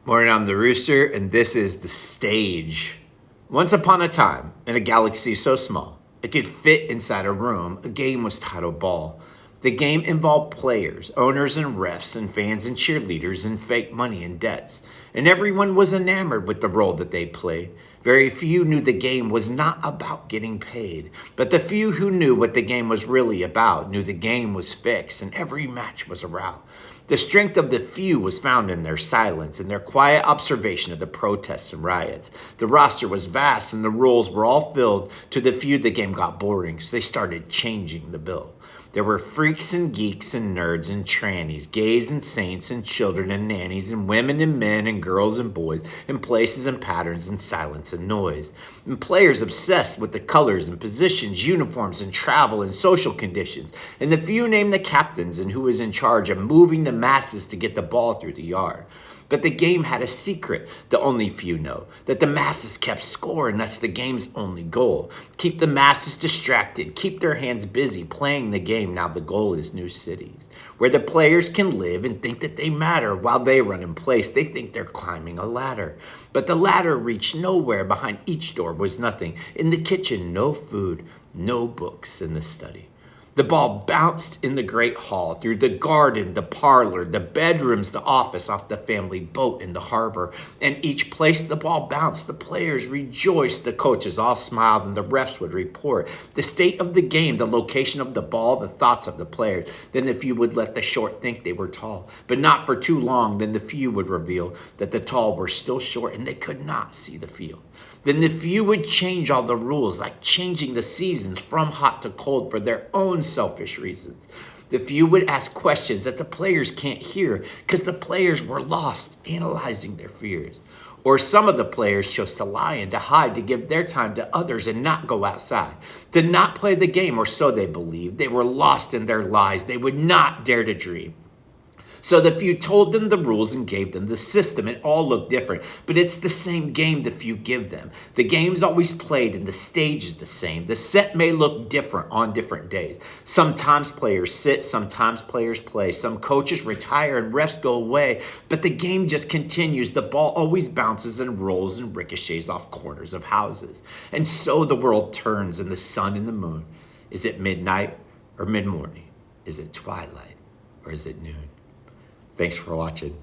Morning, I'm the Rooster, and this is The Stage. Once upon a time, in a galaxy so small, it could fit inside a room, a game was titled Ball. The game involved players, owners and refs, and fans and cheerleaders, and fake money and debts. And everyone was enamored with the role that they played. Very few knew the game was not about getting paid. But the few who knew what the game was really about knew the game was fixed, and every match was a rout. The strength of the few was found in their silence and their quiet observation of the protests and riots. The roster was vast and the rules were all filled. To the few, the game got boring, so they started changing the bill. There were freaks and geeks and nerds and trannies, gays and saints and children and nannies and women and men and girls and boys and places and patterns and silence and noise. And players obsessed with the colors and positions, uniforms and travel and social conditions. And the few named the captains and who was in charge of moving the masses to get the ball through the yard. But the game had a secret that only few know, that the masses kept score, and that's the game's only goal. Keep the masses distracted, keep their hands busy playing the game. Now the goal is new cities, where the players can live and think that they matter. While they run in place, they think they're climbing a ladder. But the ladder reached nowhere. Behind each door was nothing. In the kitchen, no food, no books in the study. The ball bounced in the great hall, through the garden, the parlor, the bedrooms, the office, off the family boat in the harbor. And each place the ball bounced, the players rejoiced, the coaches all smiled, and the refs would report the state of the game, the location of the ball, the thoughts of the players. Then the few would let the short think they were tall, but not for too long. Then the few would reveal that the tall were still short and they could not see the field. Then the few would change all the rules, like changing the seasons from hot to cold for their own selfish reasons. The few would ask questions that the players can't hear because the players were lost analyzing their fears. Or some of the players chose to lie and to hide, to give their time to others and not go outside, to not play the game, or so they believed. They were lost in their lies. They would not dare to dream. So the few told them the rules and gave them the system. It all looked different, but it's the same game the few give them. The game's always played and the stage is the same. The set may look different on different days. Sometimes players sit, sometimes players play. Some coaches retire and refs go away, but the game just continues. The ball always bounces and rolls and ricochets off corners of houses. And so the world turns, and the sun and the moon. Is it midnight or mid-morning? Is it twilight or is it noon? Thanks for watching.